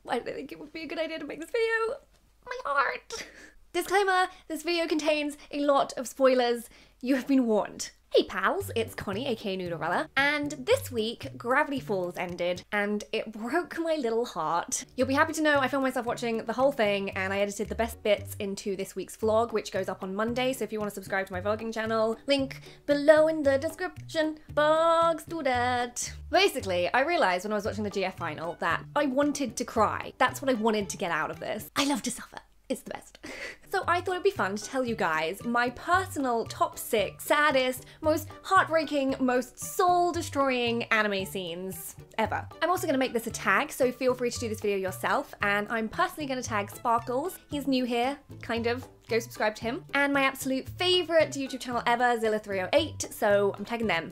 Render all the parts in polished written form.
Why did I think it would be a good idea to make this video? My heart. Disclaimer, this video contains a lot of spoilers. You have been warned. Hey pals, it's Connie, aka Noodlerella, and this week, Gravity Falls ended, and it broke my little heart. You'll be happy to know I filmed myself watching the whole thing, and I edited the best bits into this week's vlog, which goes up on Monday, so if you want to subscribe to my vlogging channel, link below in the description box, do that. Basically, I realised when I was watching the GF final that I wanted to cry. That's what I wanted to get out of this. I love to suffer. It's the best. So I thought it'd be fun to tell you guys my personal top 6 saddest, most heartbreaking, most soul-destroying anime scenes ever. I'm also gonna make this a tag, so feel free to do this video yourself, and I'm personally gonna tag Sparkles. He's new here, kind of. Go subscribe to him. And my absolute favorite YouTube channel ever, Zilla308, so I'm tagging them.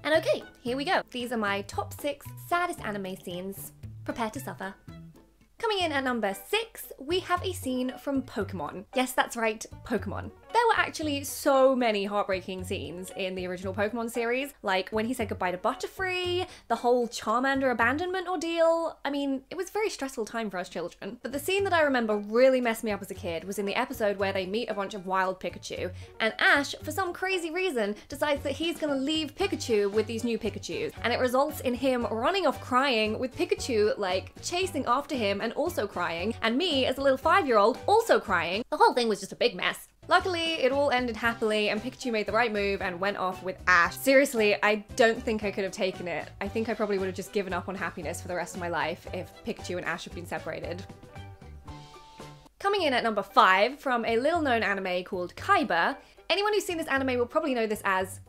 And okay, here we go. These are my top 6 saddest anime scenes. Prepare to suffer. Coming in at number 6, we have a scene from Pokemon. Yes, that's right, Pokemon. There were actually so many heartbreaking scenes in the original Pokemon series, like when he said goodbye to Butterfree, the whole Charmander abandonment ordeal. I mean, it was a very stressful time for us children. But the scene that I remember really messed me up as a kid was in the episode where they meet a bunch of wild Pikachu, and Ash, for some crazy reason, decides that he's gonna leave Pikachu with these new Pikachus, and it results in him running off crying with Pikachu, like, chasing after him and also crying, and me, as a little 5-year-old, also crying. The whole thing was just a big mess. Luckily, it all ended happily and Pikachu made the right move and went off with Ash. Seriously, I don't think I could have taken it. I think I probably would have just given up on happiness for the rest of my life if Pikachu and Ash had been separated. Coming in at number 5, from a little-known anime called Kaiba, anyone who's seen this anime will probably know this as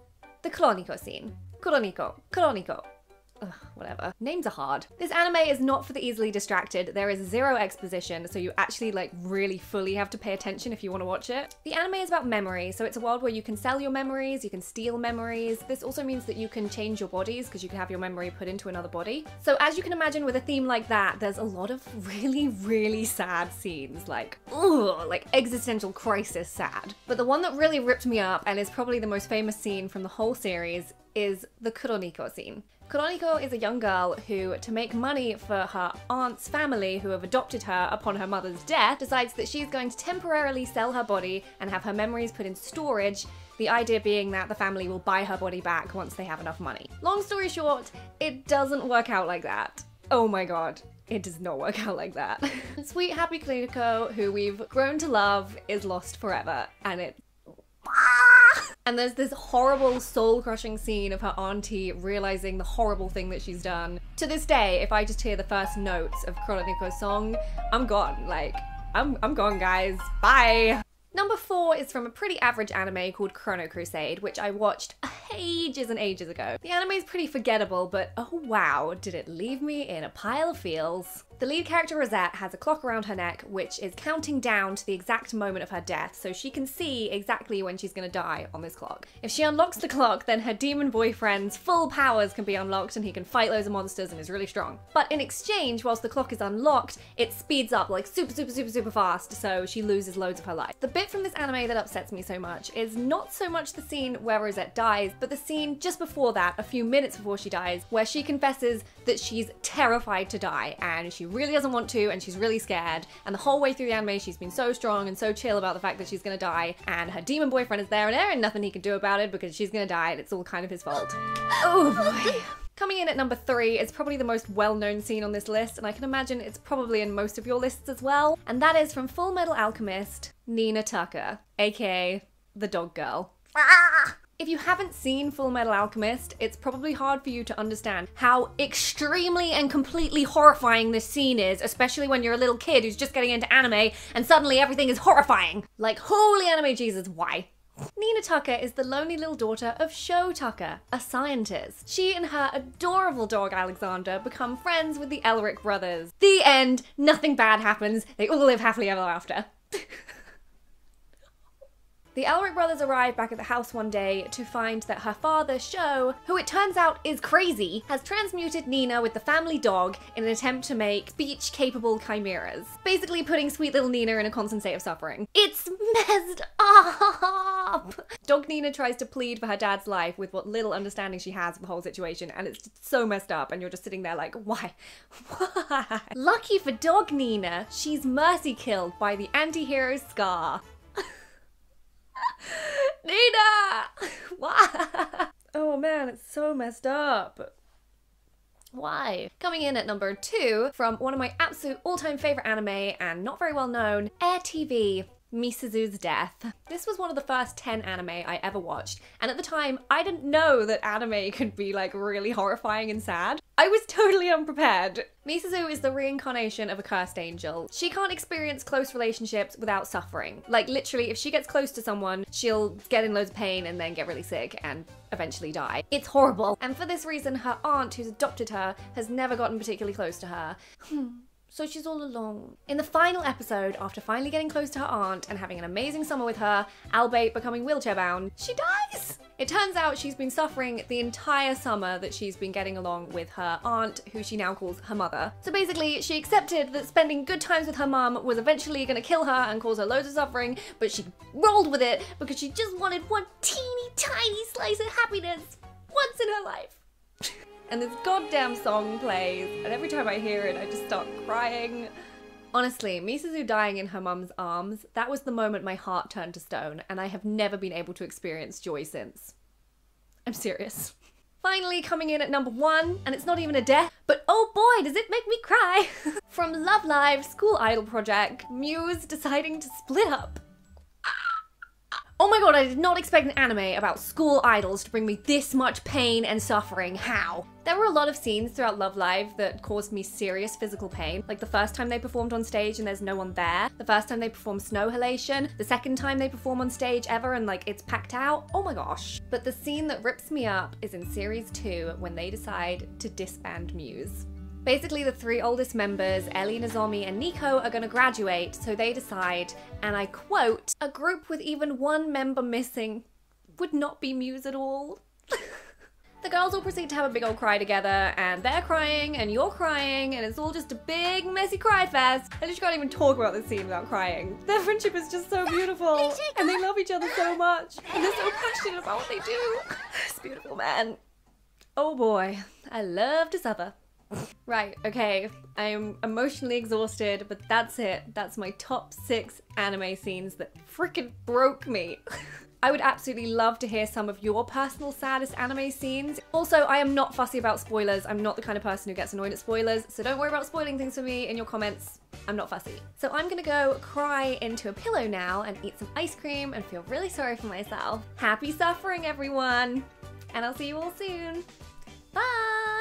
the Clonico scene. Clonico. Ugh, whatever. Names are hard. This anime is not for the easily distracted. There is 0 exposition, so you actually like really fully have to pay attention if you want to watch it. The anime is about memory, so it's a world where you can sell your memories, you can steal memories. This also means that you can change your bodies because you can have your memory put into another body. So as you can imagine with a theme like that, there's a lot of really, really sad scenes, like, ugh, like existential crisis sad. But the one that really ripped me up and is probably the most famous scene from the whole series is the Clonico scene. Clonico is a young girl who, to make money for her aunt's family who have adopted her upon her mother's death, decides that she's going to temporarily sell her body and have her memories put in storage, the idea being that the family will buy her body back once they have enough money. Long story short, it doesn't work out like that. Oh my god. It does not work out like that. Sweet, happy Clonico, who we've grown to love, is lost forever, and and there's this horrible soul-crushing scene of her auntie realizing the horrible thing that she's done. To this day, if I just hear the first notes of Clonico's song, I'm gone. Like, I'm gone, guys. Bye! Number 4 is from a pretty average anime called Chrono Crusade, which I watched ages and ages ago. The anime is pretty forgettable, but oh wow, did it leave me in a pile of feels. The lead character Rosette has a clock around her neck which is counting down to the exact moment of her death, so she can see exactly when she's gonna die on this clock. If she unlocks the clock, then her demon boyfriend's full powers can be unlocked and he can fight loads of monsters and is really strong. But in exchange, whilst the clock is unlocked, it speeds up like super fast, so she loses loads of her life. The bit from this anime that upsets me so much is not so much the scene where Rosette dies, but the scene just before that, a few minutes before she dies, where she confesses that she's terrified to die and she really doesn't want to and she's really scared, and the whole way through the anime she's been so strong and so chill about the fact that she's gonna die, and her demon boyfriend is there and there ain't nothing he can do about it because she's gonna die and it's all kind of his fault. Oh boy. Coming in at number 3 is probably the most well-known scene on this list, and I can imagine it's probably in most of your lists as well, and that is from Full Metal Alchemist, Nina Tucker, aka the dog girl. If you haven't seen Full Metal Alchemist, it's probably hard for you to understand how extremely and completely horrifying this scene is, especially when you're a little kid who's just getting into anime and suddenly everything is horrifying. Like, holy anime Jesus, why? Nina Tucker is the lonely little daughter of Sho Tucker, a scientist. She and her adorable dog Alexander become friends with the Elric brothers. The end, nothing bad happens, they all live happily ever after. The Elric brothers arrive back at the house one day to find that her father, Sho, who it turns out is crazy, has transmuted Nina with the family dog in an attempt to make speech-capable chimeras. Basically putting sweet little Nina in a constant state of suffering. It's messed up! Dog Nina tries to plead for her dad's life with what little understanding she has of the whole situation, and it's just so messed up, and you're just sitting there like, why? Why? Lucky for Dog Nina, she's mercy killed by the anti-hero Scar. Nina! Why? Oh man, it's so messed up. Why? Coming in at number 2 from one of my absolute all-time favorite anime and not very well known, Air TV. Misuzu's Death. This was one of the first 10 anime I ever watched, and at the time, I didn't know that anime could be like really horrifying and sad. I was totally unprepared. Misuzu is the reincarnation of a cursed angel. She can't experience close relationships without suffering. Like literally, if she gets close to someone, she'll get in loads of pain and then get really sick and eventually die. It's horrible. And for this reason, her aunt who's adopted her has never gotten particularly close to her. So she's all alone. In the final episode, after finally getting close to her aunt and having an amazing summer with her, albeit becoming wheelchair bound, she dies! It turns out she's been suffering the entire summer that she's been getting along with her aunt, who she now calls her mother. So basically, she accepted that spending good times with her mum was eventually gonna kill her and cause her loads of suffering, but she rolled with it because she just wanted one teeny tiny slice of happiness once in her life. And this goddamn song plays, and every time I hear it, I just start crying. Honestly, Misuzu dying in her mum's arms, that was the moment my heart turned to stone, and I have never been able to experience joy since. I'm serious. Finally coming in at number 1, and it's not even a death, but oh boy, does it make me cry! From Love Live School Idol Project, Muse deciding to split up. Oh my god, I did not expect an anime about school idols to bring me this much pain and suffering. How? There were a lot of scenes throughout Love Live that caused me serious physical pain. Like the first time they performed on stage and there's no one there. The first time they performed Snow Halation. The second time they perform on stage ever and like it's packed out. Oh my gosh. But the scene that rips me up is in series 2 when they decide to disband Muse. Basically, the 3 oldest members, Ellie, Nozomi, and Nico, are gonna graduate, so they decide, and I quote, "A group with even 1 member missing would not be Muse at all." The girls all proceed to have a big old cry together, and they're crying, and you're crying, and it's all just a big, messy cry fest. I just can't even talk about this scene without crying. Their friendship is just so beautiful, and they love each other so much, and they're so passionate about what they do. It's beautiful, man. Oh boy, I love to suffer. Right, okay, I'm emotionally exhausted, but that's it. That's my top 6 anime scenes that freaking broke me. I would absolutely love to hear some of your personal saddest anime scenes. Also, I am not fussy about spoilers. I'm not the kind of person who gets annoyed at spoilers, so don't worry about spoiling things for me in your comments. I'm not fussy. So I'm gonna go cry into a pillow now and eat some ice cream and feel really sorry for myself. Happy suffering, everyone! And I'll see you all soon. Bye!